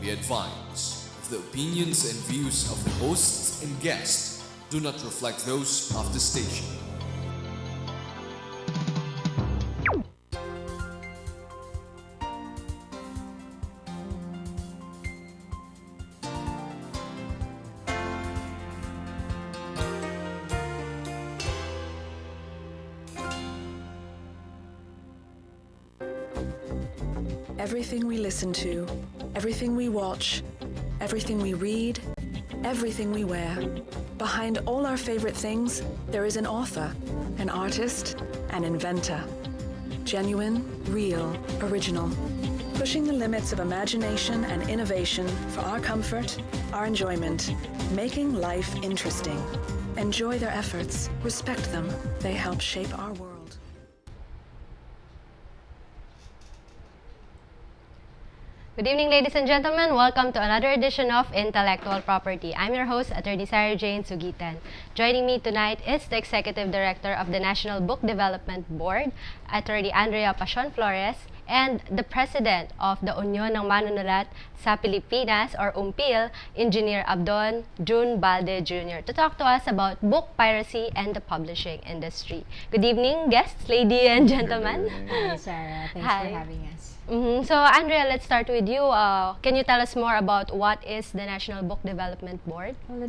Be advised, the opinions and views of the hosts and guests do not reflect those of the station. Everything we listen to, everything we watch, everything we read, everything we wear. Behind all our favorite things, there is an author, an artist, an inventor. Genuine, real, original. Pushing the limits of imagination and innovation for our comfort, our enjoyment. Making life interesting. Enjoy their efforts, respect them. They help shape our world. Good evening, ladies and gentlemen. Welcome to another edition of Intellectual Property. I'm your host, Attorney Sarah Jane Sugitan. Joining me tonight is the Executive Director of the National Book Development Board, Attorney Andrea Pasion Flores, and the President of the Union ng Manunulat sa Pilipinas, or UMPIL, Engineer Abdon June Balde Jr., to talk to us about book piracy and the publishing industry. Good evening, guests, ladies and gentlemen. Hi, Sarah. Thanks Hi. for having us. So, Andrea, let's start with you. Can you tell us more about what is the National Book Development Board? Well, the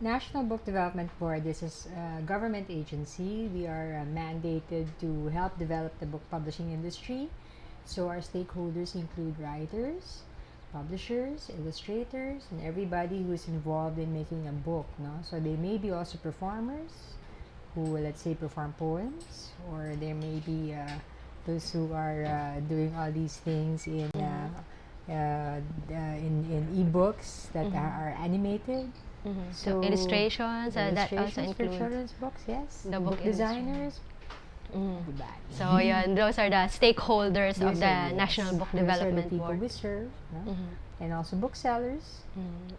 National Book Development Board, this is a government agency. We are mandated to help develop the book publishing industry. So our stakeholders include writers, publishers, illustrators, and everybody who is involved in making a book. No? So they may be also performers who, let's say, perform poems, or there may be those who are doing all these things in e-books that are animated. So illustrations, that also illustrations for includes children's books, yes. the book designers. So, yun, those are the stakeholders of the National Book Development Those are the people Board. we serve, no? And also booksellers.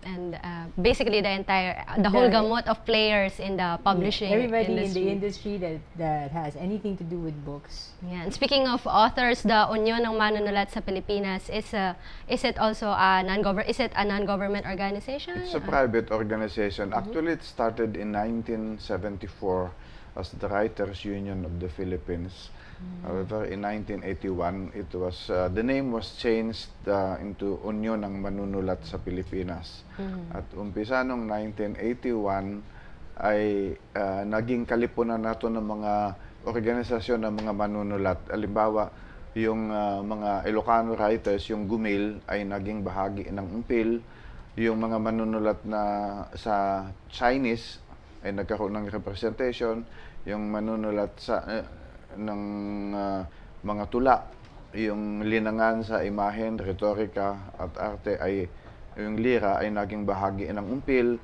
And basically the whole gamut of players in the publishing Everybody industry. in the industry that has anything to do with books. Yeah. And speaking of authors, the Union ng Manunulat sa Pilipinas is it also a non-government organization? It's a private organization. Actually, it started in 1974 as the Writers Union of the Philippines. However, in 1981, it was the name was changed into Union ng Manunulat sa Pilipinas. At umpisa nung 1981 ay naging kalipunan nato ng mga organisasyon ng mga manunulat. Halimbawa, yung mga Ilocano writers, yung GUMIL, ay naging bahagi ng UMPIL. Yung mga manunulat na sa Chinese ay nagkaroon ng representation. Yung manunulat sa ng mga tula, yung linangan sa imahen, retorika at arte ay yung lira ay naging bahagi ng UMPIL.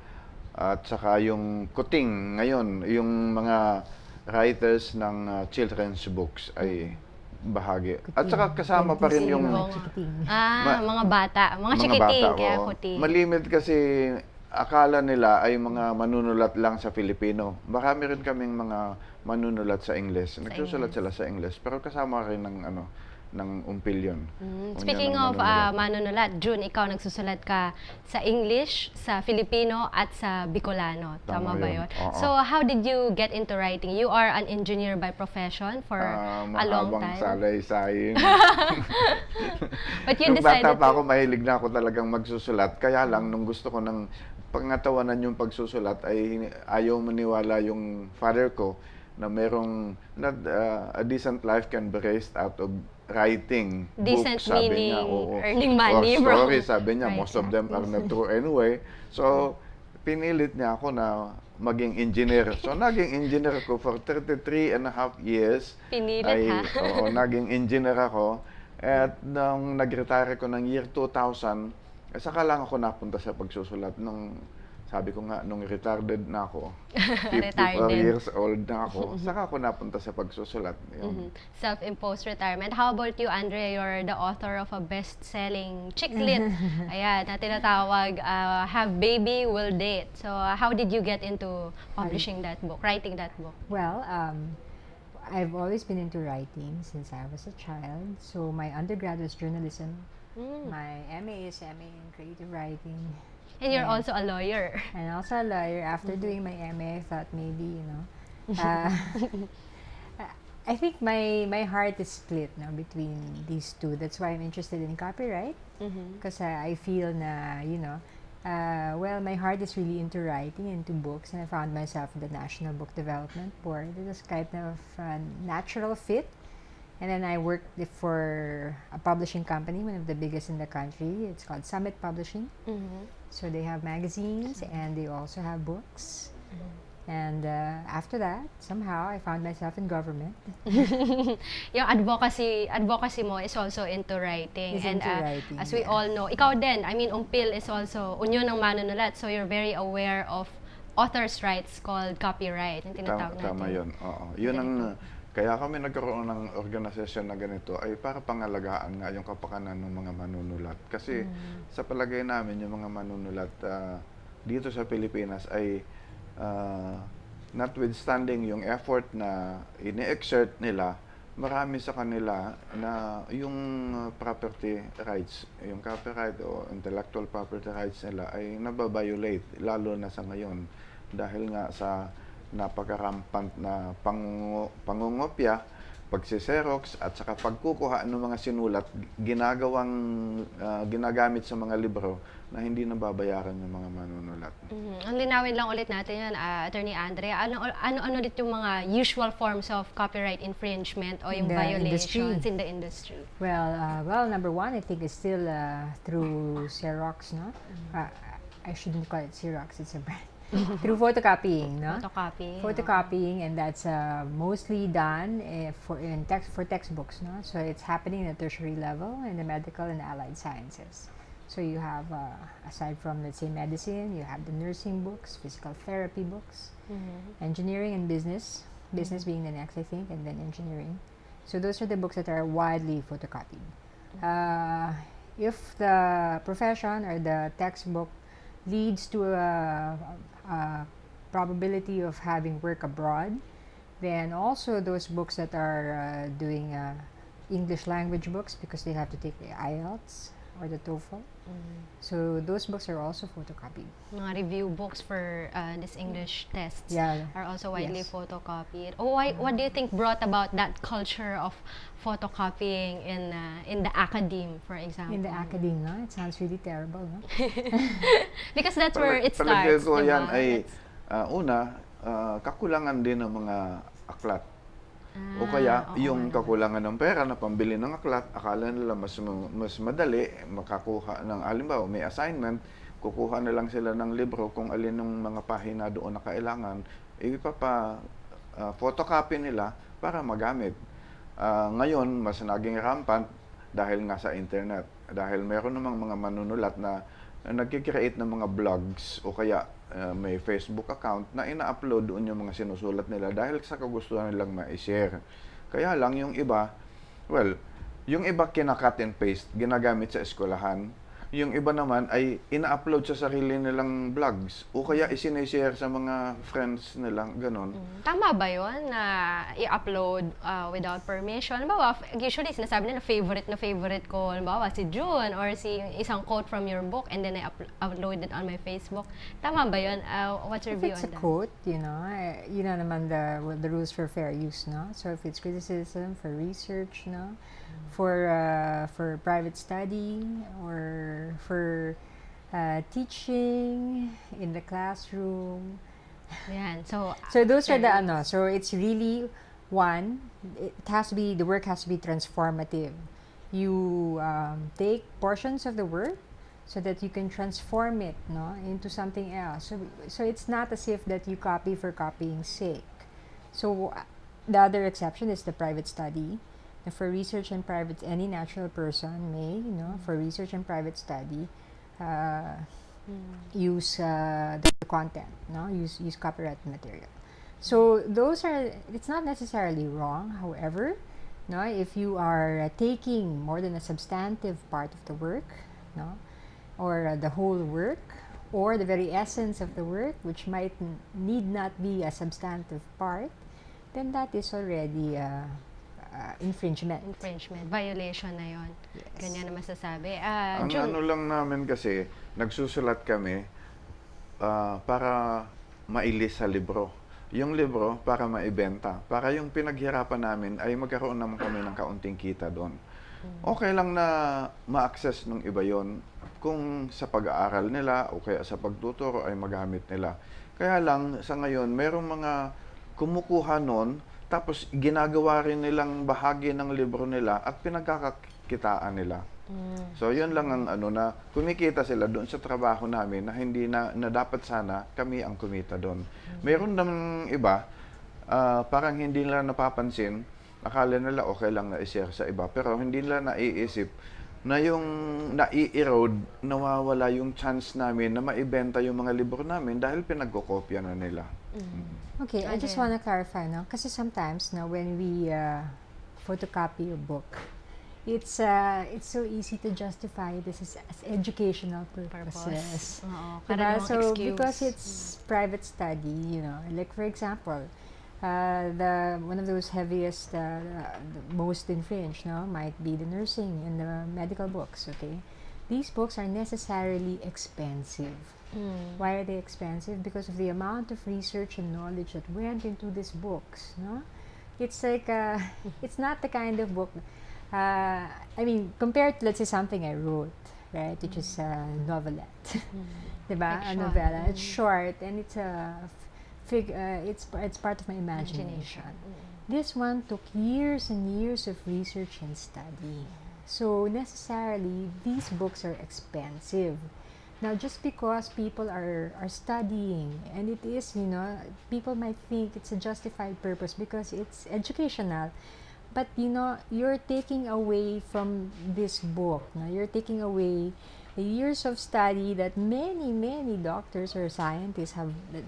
At saka yung kuting ngayon, yung mga writers ng children's books ay bahagi. At saka kasama pa rin yung mga bata, mga chikiting, kaya oo. kuti. Malimit kasi akala nila ay mga manunulat lang sa Filipino. Marami rin kaming mga manunulat sa English. Nagsusulat sila sa English, pero kasama rin ng UMPIL yun. Speaking of manunulat, June, ikaw nagsusulat ka sa English, sa Filipino, at sa Bicolano. Tama ba yun? Oo. So, how did you get into writing? You are an engineer by profession for a long mahabang time. salaysay. But you Nung decided bata pa ako, mahilig na ako talagang magsusulat. Kaya lang, nung gusto ko ng pangatawanan yung pagsusulat, ay ayaw maniwala yung father ko na merong a decent life can be raised out of writing Decent books, sabi meaning niya. Oo. earning money Or from stories, sabi niya. Most of them are not true anyway. So, pinilit niya ako na maging engineer. So, naging engineer ako for 33 and a half years. Pinilit, ha? Oo, naging engineer ako. At nung nag-retire ko ng year 2000, saka lang ako napunta sa pagsusulat. Sabi ko nga, nung retired na ako, 54 years old na ako, saka ako napunta sa pagsusulat. Self-imposed retirement. How about you, Andrea? You're the author of a best-selling chick lit. Ayan, na tinatawag, Have Baby, Will Date. So, how did you get into publishing that book, writing that book? Well, I've always been into writing since I was a child. So my undergrad was journalism My MA is MA in creative writing. And you're Yeah. also a lawyer. And also a lawyer. After doing my MA, I thought maybe, uh, I think my heart is split now between these two. That's why I'm interested in copyright. Because I feel na, well, my heart is really into writing, into books, and I found myself in the National Book Development Board. It was kind of a natural fit. And then I worked for a publishing company, one of the biggest in the country. It's called Summit Publishing. So they have magazines and they also have books. And after that, somehow I found myself in government. Yung advocacy mo is also into writing. Is And into writing, as we yeah. all know, ikaw din, I mean, UMPIL is also Union ng Manunulat, so you're very aware of authors' rights called copyright, yung tinatawag natin. Tama yun. Oo. Yun ang, kaya kami nagkaroon ng organisasyon na ganito ay para pangalagaan nga yung kapakanan ng mga manunulat. Kasi sa palagay namin, yung mga manunulat dito sa Pilipinas ay notwithstanding yung effort na ini-exert nila, marami sa kanila na yung property rights, yung copyright o intellectual property rights nila ay nababiolate, lalo na sa ngayon. Dahil nga sa napaka-rampant na pangungopya, pagsiserox at saka pagkukuha ng mga sinulat ginagamit sa mga libro na hindi nababayaran ng mga manunulat. Ang linawin lang ulit natin yan, Attorney Andre. Ano ulit yung mga usual forms of copyright infringement o yung In the violations industry. in the industry? Well, number one, I think is still through Xerox, no? I shouldn't call it Xerox, it's a brand. Through photocopying, no? Photocopying, and that's mostly done for textbooks, no? So it's happening at tertiary level in the medical and allied sciences. So you have, aside from, let's say, medicine, you have the nursing books, physical therapy books, engineering and business being the next, I think, and then engineering. So those are the books that are widely photocopied. If the profession or the textbook leads to a probability of having work abroad, then also those books that are doing English language books, because they have to take the IELTS or the TOEFL. So those books are also photocopied. Mga review books for this English tests Yeah. are also widely Yes. photocopied. What do you think brought about that culture of photocopying in the academe, for example? In the academe, no? It sounds really terrible, no? Because that's where it Palagay starts, ko diba? yan ay, That's- kakulangan din ng mga aklat. O kaya, oo yung nga naman. kakulangan ng pera na pambili ng aklat, akala nila mas madali makakuha ng, halimbawa, may assignment, kukuha na lang sila ng libro kung alin ng mga pahina doon na kailangan, photocopy nila para magamit. Ngayon, mas naging rampant dahil nga sa internet. Dahil meron namang mga manunulat na nagkikreate ng mga blogs o kaya may Facebook account na ina-upload doon yung mga sinusulat nila dahil sa kagustuhan nilang ma-share. Kaya lang yung iba, yung iba kina-cut and paste, ginagamit sa eskwelahan. Yung iba naman ay ina-upload sa sarili nilang blogs o kaya isinishare sa mga friends nilang, ganon. Tama ba yun na i-upload without permission? Halimbawa, usually sinasabi nila na favorite ko, halimbawa si June or si isang quote from your book and then I upload it on my Facebook. Tama ba yun? What's your If view it's on a that? quote, you know naman the rules for fair use, no? So if it's criticism, for research, no? For private study or for teaching in the classroom. Yan. So So those are the so it's really one, the work has to be transformative. You take portions of the work so that you can transform it, no, into something else. So it's not as if that you copy for copying's sake. So the other exception is the private study. And for research and private, any natural person may, for research and private study, use the content, no, use copyright material. So those are, it's not necessarily wrong. However, no, if you are taking more than a substantive part of the work, no, or the whole work, or the very essence of the work, which need not be a substantive part, then that is already infringement. Violation na yon. Yes. Ganyan na masasabi. Ang June, ano lang namin kasi, nagsusulat kami para mailis sa libro. Yung libro para maibenta. Para yung pinaghirapan namin ay magkaroon naman kami ng kaunting kita doon. Okay lang na ma-access ng iba yon kung sa pag-aaral nila o kaya sa pagtuturo ay magamit nila. Kaya lang sa ngayon, merong mga kumukuha nun, tapos ginagawa rin nilang bahagi ng libro nila at pinagkakakitaan nila. So yun lang ang ano na kumikita sila doon sa trabaho namin na hindi na dapat sana kami ang kumita doon. Meron namang iba, parang hindi nila napapansin, akala nila okay lang na i-share sa iba, pero hindi nila naiisip na yung nai-erode, nawawala yung chance namin na maibenta yung mga libro namin dahil pinagkokopya na nila. Okay, I just want to clarify, no? Kasi sometimes, no, when we photocopy a book, it's so easy to justify this as educational purposes. Oo, Diba? para namang So excuse. because it's private study, you know, like for example, one of those heaviest, the most infringed, no, might be the nursing and the medical books. Okay, these books are necessarily expensive. Why are they expensive? Because of the amount of research and knowledge that went into these books. No, it's like it's not the kind of book. I mean, compared to, let's say, something I wrote, right, which is a novelette, diba? A Like novella. short. It's short and it's it's part of my imagination. This one took years and years of research and study. So necessarily, these books are expensive. Now, just because people are studying, and it is, you know, people might think it's a justified purpose because it's educational, but, you know, you're taking away from this book, no? You're taking away the years of study that many doctors or scientists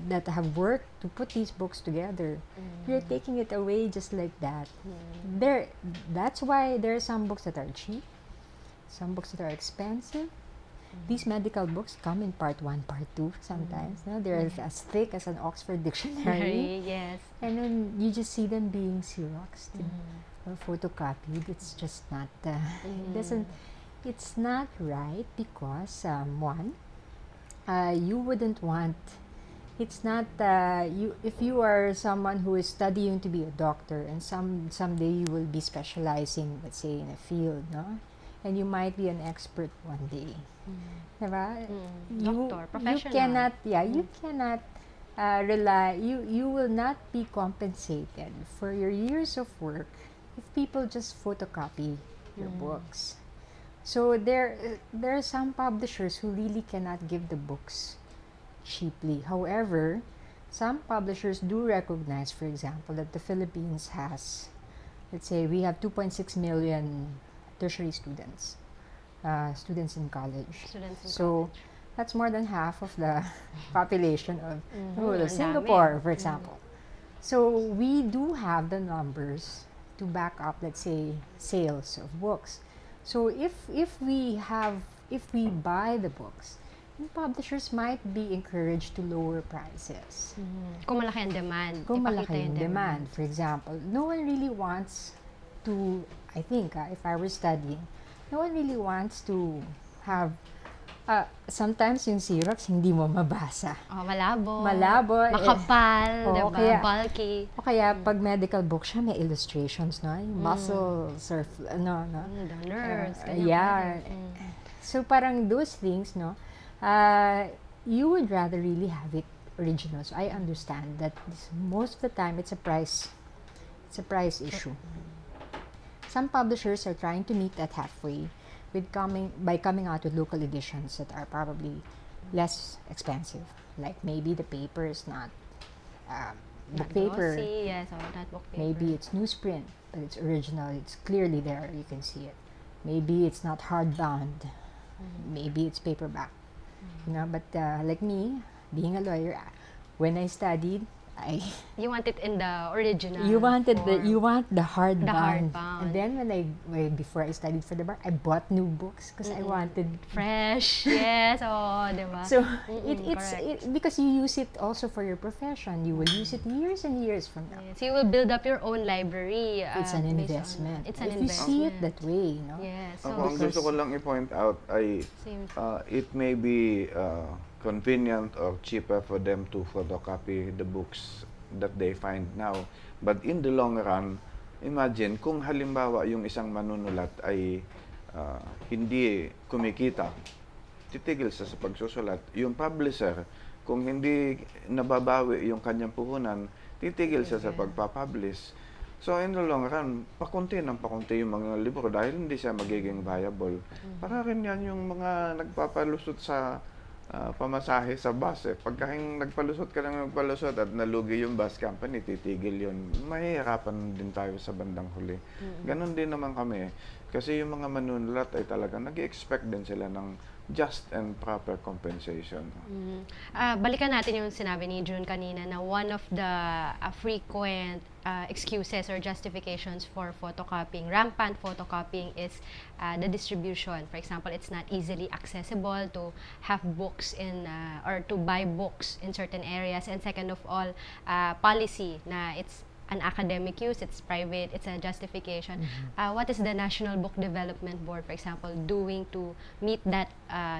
that have worked to put these books together. You're taking it away just like that. That's why there are some books that are cheap, some books that are expensive. These medical books come in part 1, part 2 sometimes. No? They're as thick as an Oxford dictionary. Yes. And then you just see them being Xeroxed or photocopied. It's just not, it's not right because, one, you wouldn't want, it's not, if you are someone who is studying to be a doctor and someday you will be specializing, let's say, in a field, no? And you might be an expert one day. Diba? Doctor, professional. You cannot, you cannot rely, you will not be compensated for your years of work if people just photocopy your books. So there are some publishers who really cannot give the books cheaply. However, some publishers do recognize, for example, that the Philippines has, let's say, we have 2.6 million tertiary students, students in college. So that's more than half of the population of Singapore, for example. So we do have the numbers to back up, let's say, sales of books. So if we buy the books, then publishers might be encouraged to lower prices. Kung malaki ang demand. Kung ipakita malaki yung yung demand, for example, no one really wants to, I think, if I were studying, no one really wants to have, sometimes yung Xerox hindi mo mabasa. Oh, malabo. Malabo. Makapal, diba? Kaya, Bulky. o kaya pag medical book siya, may illustrations, no? Yung muscles or, no? The nerves. Yeah. So parang those things, no? You would rather really have it original. So I understand that most of the time it's a price issue. Some publishers are trying to meet that halfway by coming out with local editions that are probably less expensive. Like maybe the paper is not book paper. Glossy, yes, or not book paper. Maybe it's newsprint, but it's original. It's clearly there. You can see it. Maybe it's not hardbound. Maybe it's paperback. You know, but like me, being a lawyer, when I studied, I You want it in the original you wanted form. you want the hardbound. The hardbound. And then before I studied for the bar, I bought new books because I wanted. Fresh, yes, oh, di ba? So correct. because you use it also for your profession, you will use it years and years from now. Yes, you will build up your own library. It's an based on investment. that. It's an if you see it investment. that way, you know. Yes, Ako, so ang gusto ko lang i-point out ay same. it may be convenient or cheaper for them to photocopy the books that they find now. But in the long run, imagine kung halimbawa yung isang manunulat ay hindi kumikita, titigil siya sa pagsusulat. Yung publisher, kung hindi nababawi yung kanyang puhunan, titigil siya sa pagpapublish. So in the long run, pakunti ng pakunti yung mga libro dahil hindi siya magiging viable. Para rin yan yung mga nagpapalusot sa pamasahe sa bus. Pagka nagpalusot ka lang nagpalusot at nalugi yung bus company, titigil yun. Mahihirapan din tayo sa bandang huli. Ganon din naman kami. Kasi yung mga manunulat ay talagang nag-expect din sila ng just and proper compensation. Balikan natin yung sinabi ni June kanina na one of the frequent excuses or justifications for photocopying, rampant photocopying is the distribution. For example, it's not easily accessible to have books in or to buy books in certain areas. And second of all, policy na it's an academic use, it's private, it's a justification. What is the National Book Development Board, for example, doing to meet that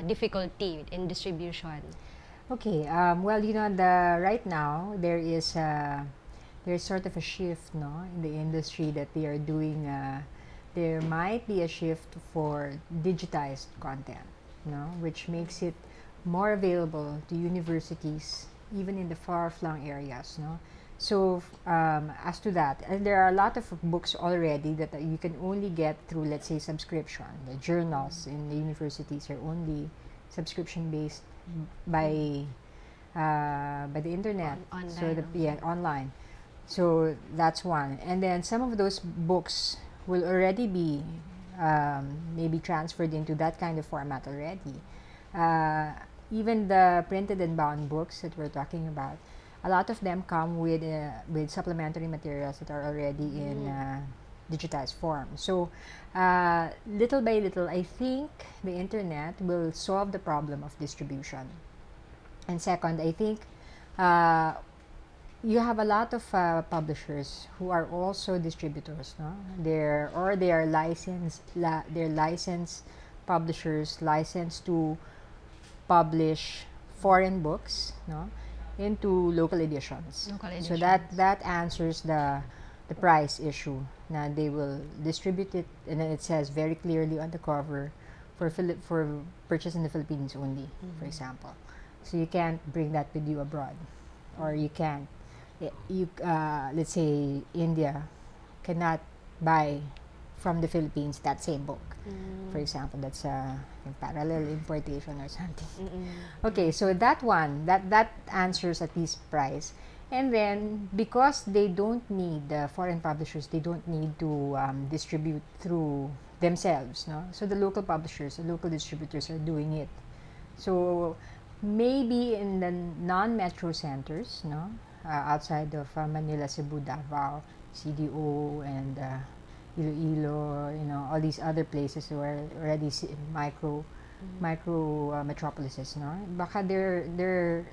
difficulty in distribution? Okay, well, you know, right now there's sort of a shift, no, in the industry that they are doing. There might be a shift for digitized content, no, which makes it more available to universities, even in the far-flung areas, no. So, as to that, and there are a lot of books already that you can only get through, let's say, subscription. The journals in the universities are only subscription-based by the internet. Online. Online. So that's one. And then some of those books will already be maybe transferred into that kind of format already. Even the printed and bound books that we're talking about, a lot of them come with supplementary materials that are already in digitized form. So little by little, I think the internet will solve the problem of distribution. And second, I think you have a lot of publishers who are also distributors, no? They are licensed publishers, licensed to publish foreign books, no, into local editions. So that answers the price issue. Now they will distribute it, and then it says very clearly on the cover for purchase in the Philippines only, for example. So you can't bring that with you abroad, or you can't. Let's say India cannot buy from the Philippines that same book. For example, that's a parallel importation or something. Okay, so that answers at least price. And then, because they don't need, the foreign publishers, they don't need to distribute through themselves, no? So the local publishers, the local distributors are doing it. So maybe in the non-metro centers, no, outside of Manila, Cebu, Davao, CDO, and Iloilo, you know, all these other places who are already micro metropolises, no? Baka they're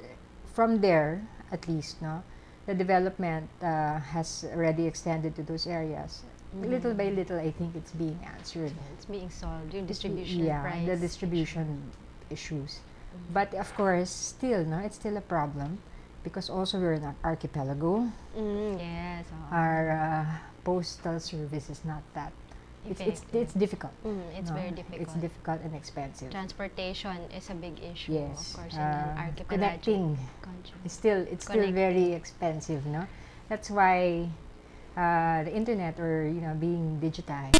from there, at least, no, the development has already extended to those areas. Little by little, I think it's being answered. It's being solved, yung distribution price. The distribution issues. But of course, still, no, it's still a problem because also we're an archipelago. Yes. Our postal service is not that. It's difficult. It's very difficult. It's difficult and expensive. Transportation is a big issue, Yes. of course, in an archipelagic Connecting country. it's still Connecting. very expensive, no? That's why the internet, or being digitized,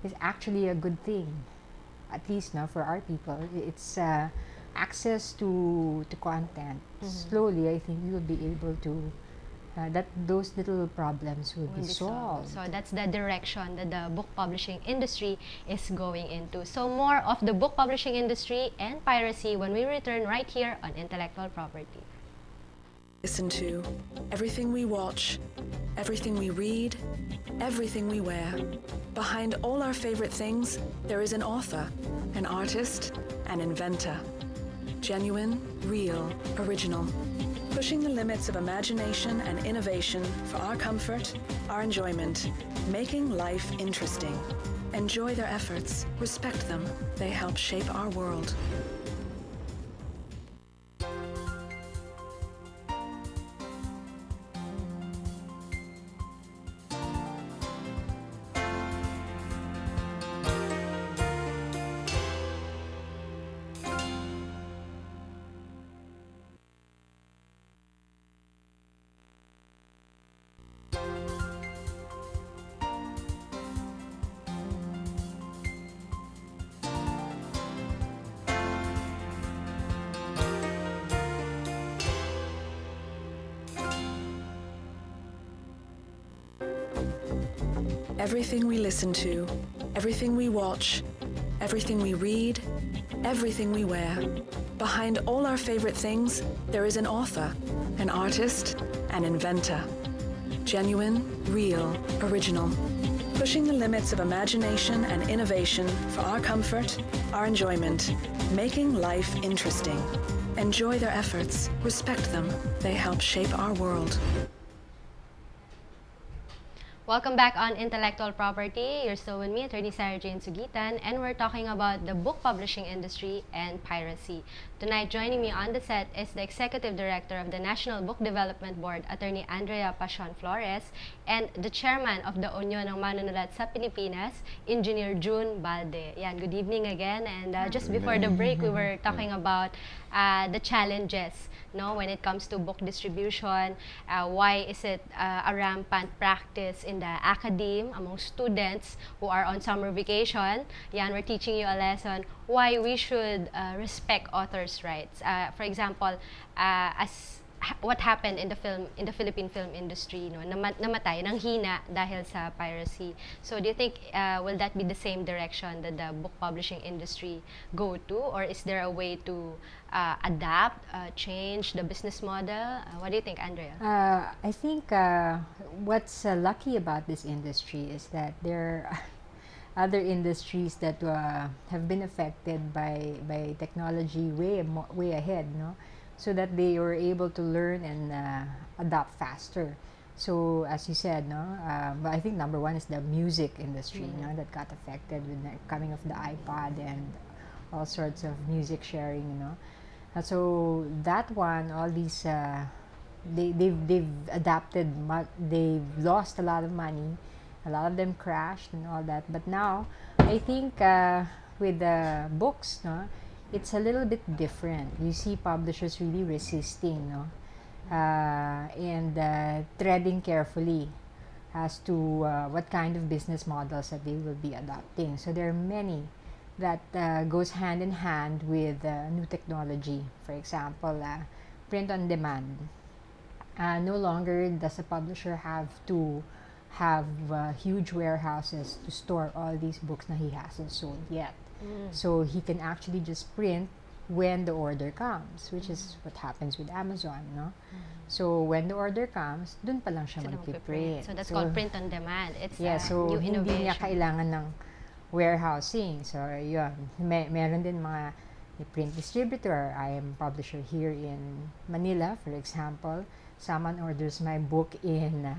is actually a good thing, at least, no, for our people. It's access to content. Slowly, I think we will be able to that those little problems will be solved. So that's the direction that the book publishing industry is going into. So more of the book publishing industry and piracy when we return right here on Intellectual Property. listen to, everything we watch, everything we read, everything we wear. Behind all our favorite things, there is an author, an artist, an inventor. Genuine, real, original. Pushing the limits of imagination and innovation for our comfort, our enjoyment. Making life interesting. Enjoy their efforts. Respect them. They help shape our world. Everything we listen to, everything we watch, everything we read, everything we wear. Behind all our favorite things, there is an author, an artist, an inventor. Genuine, real, original. Pushing the limits of imagination and innovation for our comfort, our enjoyment. Making life interesting. Enjoy their efforts. Respect them. They help shape our world. Welcome back on Intellectual Property. You're still with me, Attorney Sarah Jane Sugitan, and we're talking about the book publishing industry and piracy. Tonight, joining me on the set is the Executive Director of the National Book Development Board, Attorney Andrea Pacion Flores, and the Chairman of the Union ng Manunulat sa Pilipinas, Engineer June Balde. Yan, good evening again. And just before the break, we were talking about the challenges, no, when it comes to book distribution. Why is it a rampant practice in the academe among students who are on summer vacation? Yan, we're teaching you a lesson why we should respect authors' rights. For example, what happened in the Philippine film industry, no, namatay, nanghina dahil sa piracy. So do you think will that be the same direction that the book publishing industry go to, or is there a way to adapt, change the business model? What do you think, Andrea? I think what's lucky about this industry is that there are other industries that have been affected by technology way ahead, no? So that they were able to learn and adapt faster. So as you said, no, but I think number one is the music industry, you know, that got affected with the coming of the iPod and all sorts of music sharing, you know. So that one, all these they've adapted. They've lost a lot of money. A lot of them crashed and all that. But now, I think with the books, no, it's a little bit different. You see publishers really resisting, no, and treading carefully as to what kind of business models that they will be adopting. So there are many that goes hand in hand with new technology. For example, print on demand. No longer does a publisher have to have huge warehouses to store all these books that he hasn't sold yet. So he can actually just print when the order comes, which is what happens with Amazon, no? So when the order comes, dun pa lang siya magpiprint. So that's called print on demand. It's so new innovation. Hindi niya kailangan ng warehousing. So yun, meron din mga print distributor. I am publisher here in Manila, for example. Someone orders my book in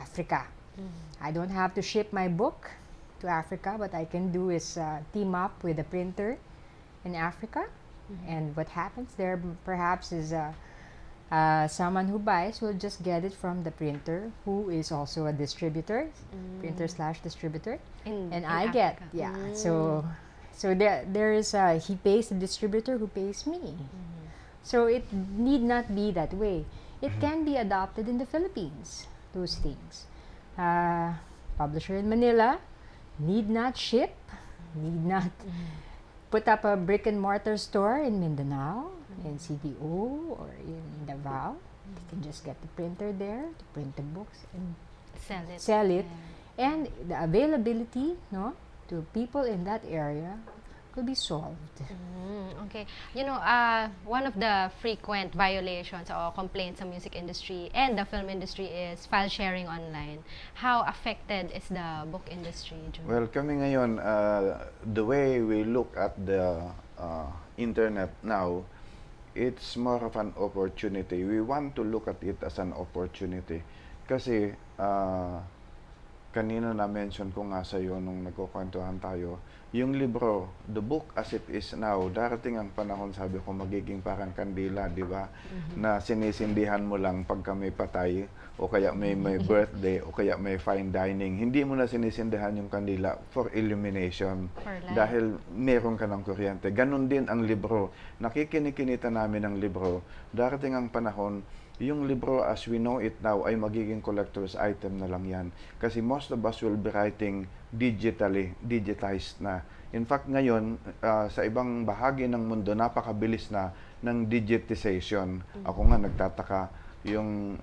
Africa. I don't have to ship my book to Africa. What I can do is team up with a printer in Africa, and what happens there perhaps is someone who buys will just get it from the printer, who is also a distributor, printer/distributor, and I Africa. get so there is he pays the distributor who pays me. So it need not be that way. It can be adopted in the Philippines, those things. Publisher in Manila need not ship, need not put up a brick and mortar store in Mindanao, in CDO, or in Davao. They can just get the printer there to print the books and Sell it. and the availability, no, to people in that area will be solved. Okay. You know, one of the frequent violations or complaints sa music industry and the film industry is file sharing online. How affected is the book industry, June? Well, kami ngayon, the way we look at the internet now, it's more of an opportunity. We want to look at it as an opportunity. Kasi, kanina na-mention ko nga sa iyo nung nagkukwentuhan tayo, yung libro, the book as it is now, darating ang panahon, sabi ko, magiging parang kandila, di ba? Na sinisindihan mo lang pagka may patay, o kaya may birthday, o kaya may fine dining. Hindi mo na sinisindihan yung kandila for illumination. For life. Dahil meron ka ng kuryente. Ganon din ang libro. Nakikinikinita namin ang libro. Darating ang panahon, yung libro as we know it now ay magiging collector's item na lang yan. Kasi most of us will be writing digitized na. In fact, ngayon, sa ibang bahagi ng mundo, napakabilis na ng digitization. Ako nga nagtataka, yung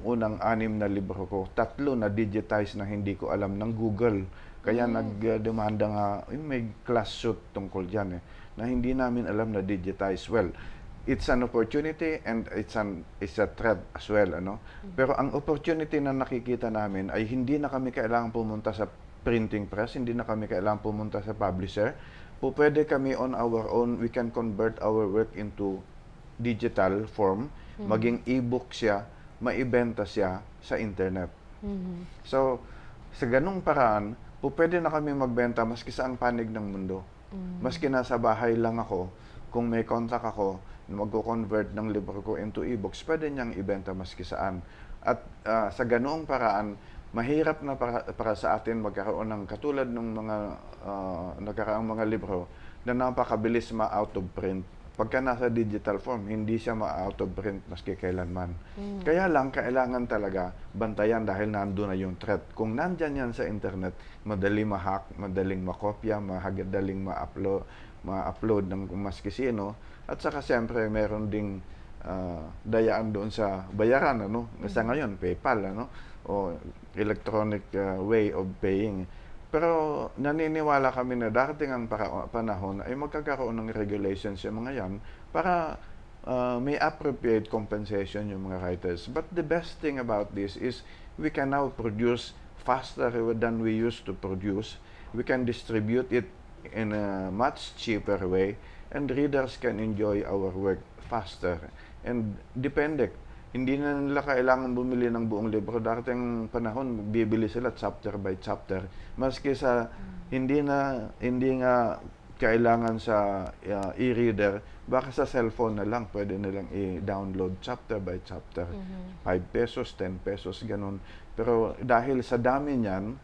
unang 6 na libro ko, 3 na digitized na hindi ko alam ng Google. Kaya nagdemanda nga, may class shoot tungkol dyan na hindi namin alam na digitized. Well, it's an opportunity and it's a threat as well, ano. Pero ang opportunity na nakikita namin ay hindi na kami kailangan pumunta sa printing press, hindi na kami kailangan pumunta sa publisher. Pwede kami on our own, we can convert our work into digital form, maging e-book siya, maibenta siya sa internet. So, sa ganung paraan, pwede na kami magbenta maski sa ang panig ng mundo. Maski nasa bahay lang ako, kung may contact ako, magko-convert ng libro ko into e-books, pwede niyang ibenta maski saan. At sa ganoong paraan, mahirap na para sa atin magkaroon ng katulad ng mga nagkaraang mga libro na napakabilis ma-out of print. Pagka nasa digital form, hindi siya ma-out of print maski kailanman. Kaya lang, kailangan talaga bantayan dahil nandun na yung threat. Kung nandyan yan sa internet, madali ma-hack, madaling makopya, madaling ma-upload ng maski sino. At saka siyempre, meron ding dayaan doon sa bayaran, ano? Sa ngayon, PayPal, ano? O electronic way of paying. Pero naniniwala kami na darating ang panahon ay magkakaroon ng regulations yung mga yan para may appropriate compensation yung mga writers. But the best thing about this is we can now produce faster than we used to produce. We can distribute it in a much cheaper way and readers can enjoy our work faster. And depende. Hindi na nila kailangan bumili ng buong libro. Darating panahon, bibili sila chapter by chapter. Maski sa hindi nga kailangan sa e-reader, baka sa cellphone na lang pwede nilang i-download chapter by chapter. 5 pesos, 10 pesos, ganun. Pero dahil sa dami niyan,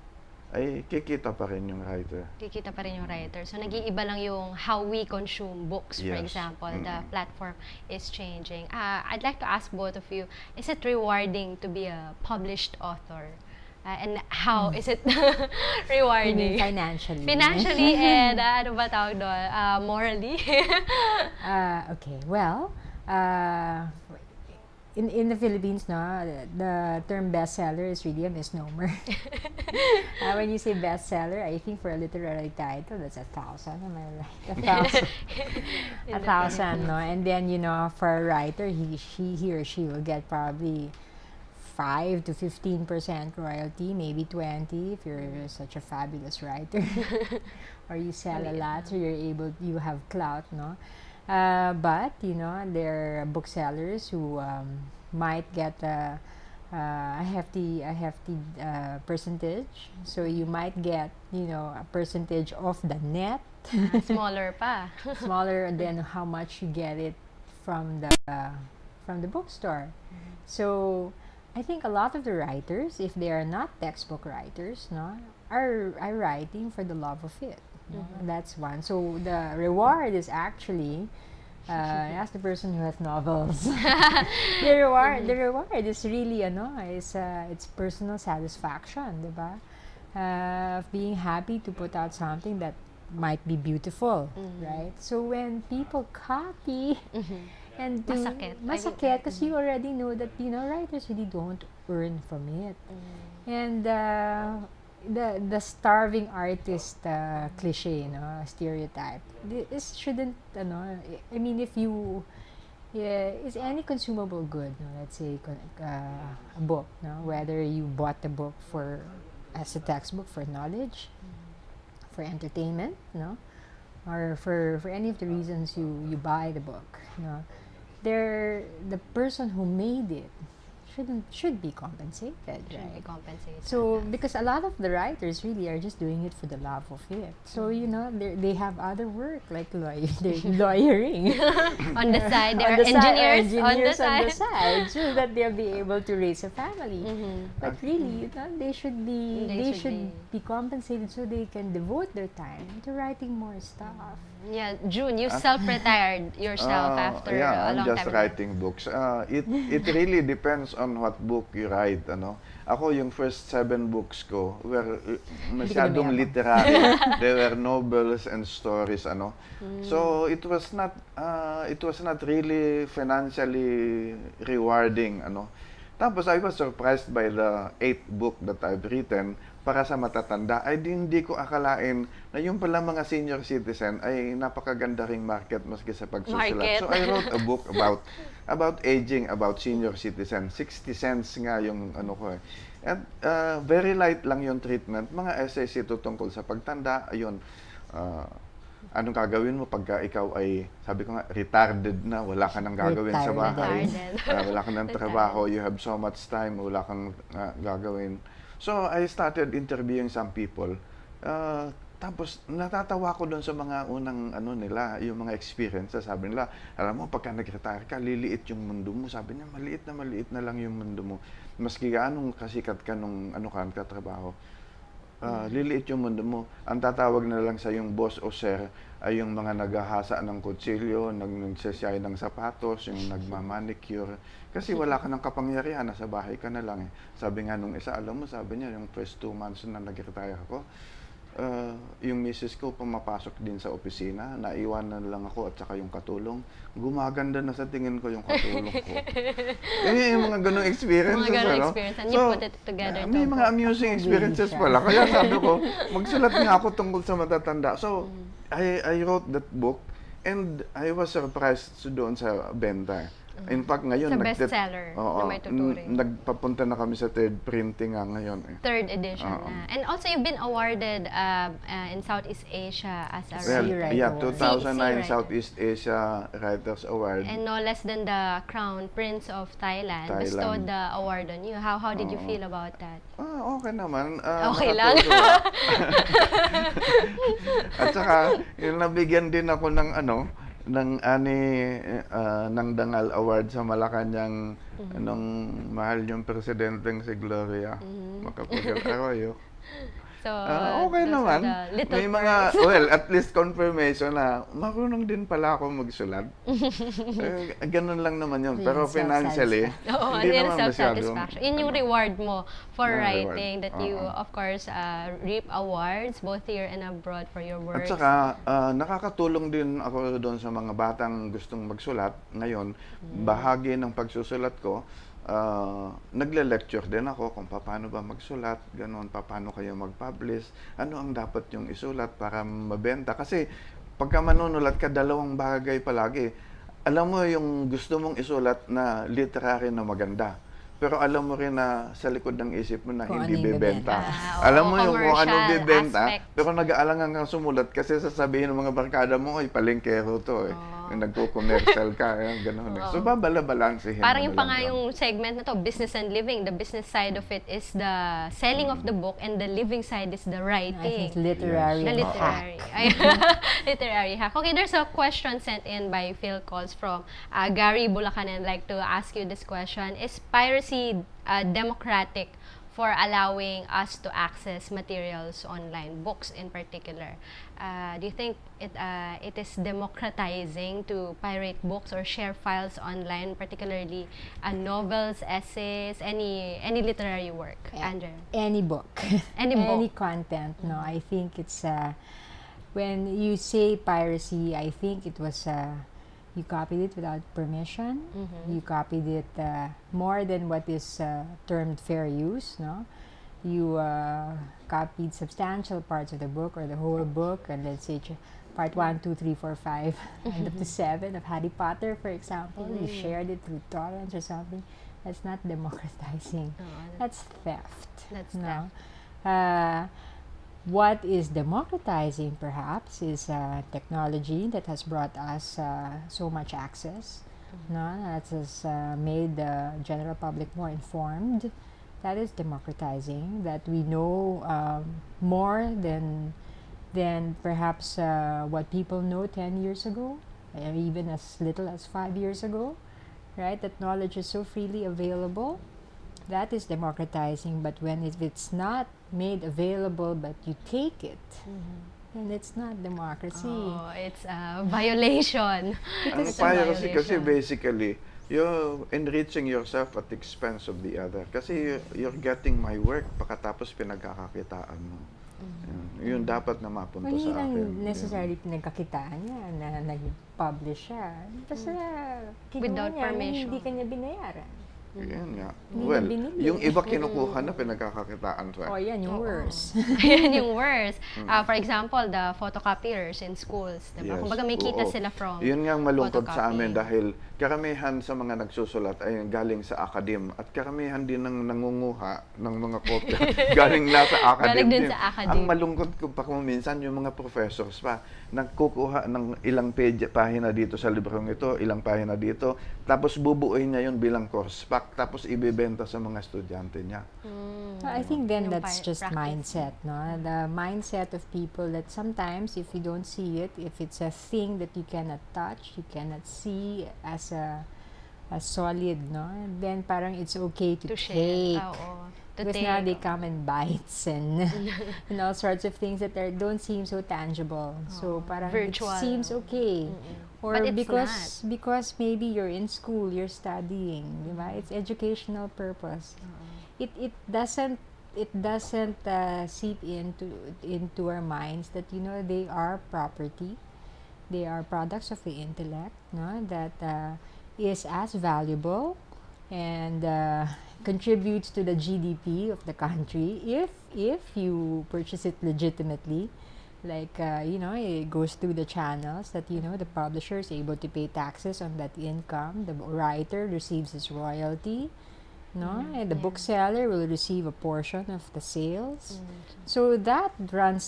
ay kikita pa rin yung writer. Kikita pa rin yung writer. So, nag-iiba lang yung how we consume books, for Yes. example. The platform is changing. I'd like to ask both of you, is it rewarding to be a published author? And how is it rewarding? Financially. Financially and ano ba tawag doon? Morally? Okay, well, in the Philippines, no, the term bestseller is really a misnomer. When you say bestseller, I think for a literary title, that's 1,000. Am I right? 1,000. 1,000, no? And then, for a writer, he or she will get probably 5 to 15% royalty, maybe 20 if you're such a fabulous writer, or you sell a lot, so you have clout, no? But there are booksellers who might get a hefty percentage. So you might get a percentage of the net, Smaller pa. smaller than how much you get it from the bookstore. So I think a lot of the writers, if they are not textbook writers, no, are writing for the love of it. That's one. So the reward is actually, ask the person who has novels. the reward is really, it's personal satisfaction, diba? Of being happy to put out something that might be beautiful, right? So when people copy and do, masakit because you already know that writers really don't earn from it. And the starving artist cliche, stereotype. This shouldn't, I mean, if you, yeah, is any consumable good, let's say a book, whether you bought the book for as a textbook for knowledge, for entertainment, or for any of the reasons you buy the book, the person who made it should be compensated, Should be right? compensated. So because a lot of the writers really are just doing it for the love of it. So they have other work like they're lawyering On the side, there on are the side, engineers on the side. so that they'll be able to raise a family. But really, they should be compensated so they can devote their time to writing more stuff. Yeah, June, you self-retired yourself after a yeah, I'm long just time. writing books. It really depends on what book you write, Ako, yung first 7 books ko were masyadong mayabang. literary. They were novels and stories, So it was not really financially rewarding, Tapos I was surprised by the 8th book that I've written para sa matatanda. Ay hindi ko akalain na yung pala mga senior citizen ay napakaganda ring market maski sa pagsusulat. Market. So I wrote a book about aging, about senior citizen. 60 cents nga yung ko eh. At very light lang yung treatment. Mga essays ito tungkol sa pagtanda. Ayun, anong gagawin mo pagka ikaw ay, sabi ko nga, retarded na, wala ka nang gagawin sa bahay. Wala ka nang trabaho, you have so much time, wala kang gagawin. So, I started interviewing some people. Tapos, natatawa ko doon sa mga unang nila, yung mga experiences. Sabi nila, alam mo, pagka nag-retire ka, liliit yung mundo mo. Sabi niya, maliit na lang yung mundo mo. Maski anong kasikat ka nung katrabaho. Liliit yung mundo mo. Ang tatawag na lang sa yung boss o sir ay yung mga naghahasa ng kutsilyo, nagsasiyay ng sapatos, yung nagmamanicure. Kasi wala ka ng kapangyarihan, nasa bahay ka na lang eh. Sabi nga nung isa, alam mo, sabi niya, yung first 2 months na nag-retire ako, yung misis ko pumapasok din sa opisina, naiwanan lang ako at saka yung katulong. Gumaganda na sa tingin ko yung katulong ko. Yung mga ganong experiences. Mga ganong experience, and you put it together May to mga book. amusing experiences pala. Kaya sabi ko, magsulat nga ako tungkol sa matatanda. So, I wrote that book and I was surprised doon sa benta. In fact, ngayon, Sa bestseller na may tuturing. nagpapunta na kami sa 3rd printing ngayon. Third edition na. And also, you've been awarded in Southeast Asia as a Well, writer. yeah, Sea 2009 Writer. Southeast Asia Writers Award. And no less than the Crown Prince of Thailand bestowed the award on you. How did you feel about that? Okay naman. Okay lang. nakatutuwa. At saka, yung nabigyan din ako ng ng ng Dangal Award sa Malacanang nung mahal yung presidenteng si Gloria Macapagal Arroyo. So, Okay those naman. are the little May mga, at least confirmation na marunong din pala ako magsulat. Ganun lang naman yun. Yun, Pero financially, Oo, hindi real naman masyado. self-satisfaction. Yun yung reward mo for Yung writing, reward. that you, of course, reap awards both here and abroad for your At works. saka, nakakatulong din ako doon sa mga batang gustong magsulat. Ngayon, bahagi ng pagsusulat ko, nagle-lecture din ako kung paano ba magsulat, gano'n, paano kayo mag-publish, ano ang dapat yung isulat para mabenta. Kasi pagka manunulat ka, 2 bagay palagi. Alam mo yung gusto mong isulat na literary na maganda. Pero alam mo rin na sa likod ng isip mo na Kung hindi ano yung bebenta. bebenta. Alam Oo, mo yung kung ano commercial bebenta, aspect. pero nag-aalangan kang sumulat kasi sasabihin ng mga barkada mo, ay palengkero to eh. Yung nagko-commercial ka, gano'n eh. So babala-balansihin Parang mo yung na pa nga lang yun. yung segment na to, business and living. The business side of it is the selling of the book, and the living side is the I writing. think literary The and literary. hack. Literary hack. Okay, there's a question sent in by Phil Calls from Gary Bulacan, and I'd like to ask you this question. Is piracy democratic for allowing us to access materials online, books in particular? Do you think it is democratizing to pirate books or share files online, particularly novels, essays, any literary work? Andrea? Any book. Any book. Any content. No, I think it's when you say piracy, I think it was you copied it without permission. You copied it more than what is termed fair use. No, you copied substantial parts of the book or the whole book, and let's say part 1, 2, 3, 4, 5, and up to 7 of Harry Potter, for example, you shared it through torrents or something. That's not democratizing. That's theft. That's no. What is democratizing, perhaps, is technology that has brought us so much access. No, that has made the general public more informed. That is democratizing. That we know more than perhaps what people know 10 years ago, or even as little as 5 years ago. Right? That knowledge is so freely available. That is democratizing. But when it's not made available, but you take it, then it's not democracy. Oh, it's a violation. Ang It's a piracy kasi violation. basically, you're enriching yourself at the expense of the other. Kasi you're getting my work, pagkatapos pinagkakakitaan mo. Yun dapat na mapunta Hindi sa lang akin. necessarily pinagkakitaan niya na nag-publish siya. Basta kinuha Without niya, permission. hindi kanya binayaran. Yan nga. Hindi Well, na binili. yung iba kinukuha na pinagkakakitaan pa. O yan, yung worse. Ayan yung worst. For example, the photocopiers in schools. Diba? Yes, Kumbaga may kita oo. sila from Yun nga ang malungkot sa amin photocopy. dahil karamihan sa mga nagsusulat ay galing sa academe at karamihan din ng nangunguha ng mga kopya galing nasa academe. Galing din sa academe. Ang malungkot ko pa kung minsan yung mga professors pa nagkukuha ng ilang pahina dito sa librong ito, ilang pahina dito, tapos bubuuin niya yun bilang course pack, tapos ibebenta sa mga estudyante niya. I think then Yung that's just practice. mindset, no? The mindset of people that sometimes if you don't see it, if it's a thing that you cannot touch, you cannot see as a solid, no? Then parang it's okay to To share. take. Oo. To Because take. now they come in bites and and all sorts of things that don't seem so tangible. So parang Virtual. it seems okay. Or But it's because maybe you're in school, you're studying, di ba? It's educational purpose. It doesn't seep into our minds that they are property. They are products of the intellect, no? That is as valuable and contributes to the GDP of the country if you purchase it legitimately. Like, it goes through the channels that, the publisher is able to pay taxes on that income. The writer receives his royalty, no? And the bookseller will receive a portion of the sales. So that drives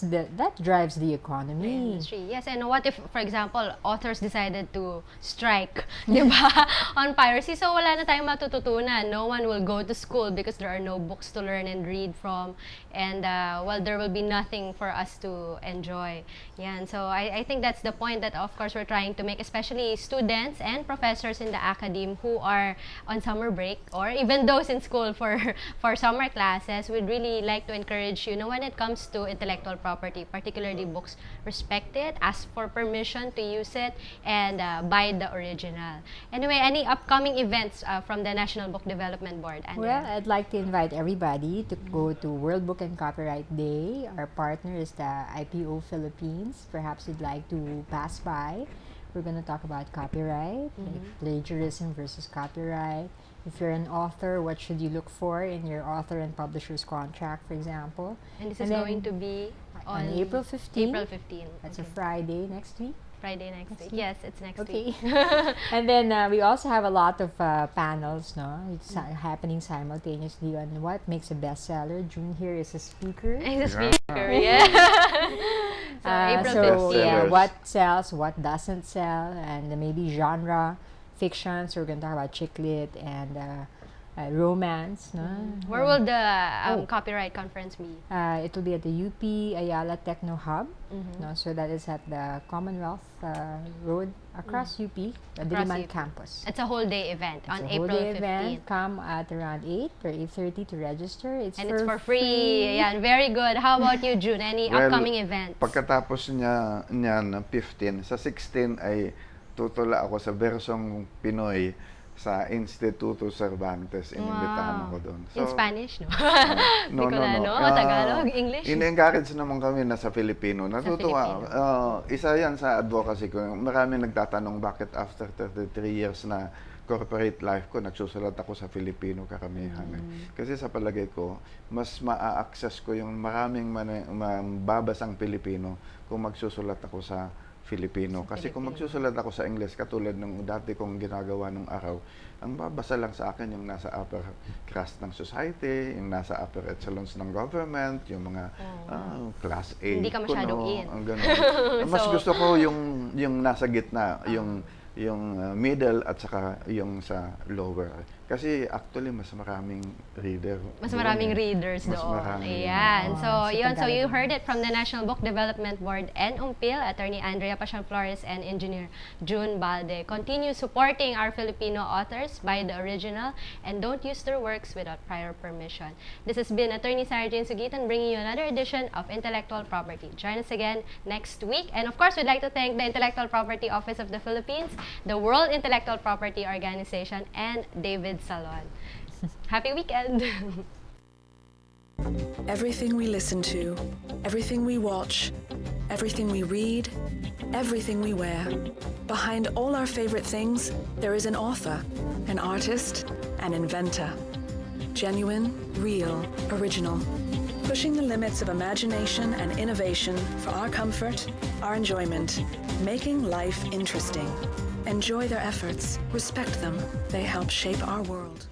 the economy. Industry. Yes, and what if, for example, authors decided to strike, di ba, on piracy? So wala na tayong matututunan. No one will go to school because there are no books to learn and read from. And, there will be nothing for us to enjoy. Yan. So I think that's the point that, of course, we're trying to make, especially students and professors in the academe who are on summer break, or even those in school for summer classes. We'd really like to encourage you, when it comes to intellectual property, particularly books, respect it, ask for permission to use it, and buy the original. Anyway, any upcoming events from the National Book Development Board? Well, I'd like to invite everybody to go to World Book and Copyright Day. Our partner is the IPO Philippines. Perhaps you'd like to pass by. We're going to talk about copyright, like plagiarism versus copyright. If you're an author, what should you look for in your author and publisher's contract, for example? And this And is then going to be on April 15. April 15. That's Okay. a Friday next week. Friday next week. week? Yes, it's next Okay. week. And then we also have a lot of panels, no? It's happening simultaneously on what makes a bestseller. June here is a speaker. He's a Yeah. speaker, yeah. So April So 15. yeah, Bestsellers. what sells, what doesn't sell, and maybe genre fiction. So we're going to talk about chick lit and romance, no? Where will the Oh. copyright conference be? It will be at the UP Ayala Techno Hub. No, so that is at the Commonwealth Road across UP, the Diliman UP. campus. It's a whole day event It's on a whole April day 15th. event. Come at around 8 or 8:30 to register. And it's for free. Yeah, very good. How about you, June? Any Well, upcoming events? Pagkatapos niya ng 15, sa 16 ay tutula ako sa Bersong Pinoy sa Instituto Cervantes. Inimbitahan ako doon. In Spanish, no? No, Bicolano, no. Tagalog, English? In-encourage naman kami na sa Filipino. Natutuwa. Isa yan sa advocacy ko. Marami nagtatanong bakit after 33 years na corporate life ko, nagsusulat ako sa Filipino karamihan. Kasi sa palagay ko, mas maa-access ko yung maraming mababasang Pilipino kung magsusulat ako sa Filipino. Kasi kung magsusulat ako sa English, katulad ng dati kong ginagawa nung araw, ang babasa lang sa akin yung nasa upper crust ng society, yung nasa upper echelons ng government, yung mga class A. Hindi ka masyadong in. Ang ganun. Mas gusto ko yung nasa gitna, yung middle at saka yung sa lower. Kasi actually mas maraming reader. Mas doon maraming eh. readers Mas doon. maraming. Ayan. So, so yun. So, you Tagalog. heard it from the National Book Development Board and UMPIL, Attorney Andrea Pacion Flores and Engineer June Balde. Continue supporting our Filipino authors, buy the original, and don't use their works without prior permission. This has been Attorney Sarah Jane Sugitan bringing you another edition of Intellectual Property. Join us again next week. And of course, we'd like to thank the Intellectual Property Office of the Philippines, the World Intellectual Property Organization, and David Salon. Happy weekend! Everything we listen to, everything we watch, everything we read, everything we wear. Behind all our favorite things, there is an author, an artist, an inventor. Genuine, real, original. Pushing the limits of imagination and innovation for our comfort, our enjoyment, making life interesting. Enjoy their efforts, respect them. They help shape our world.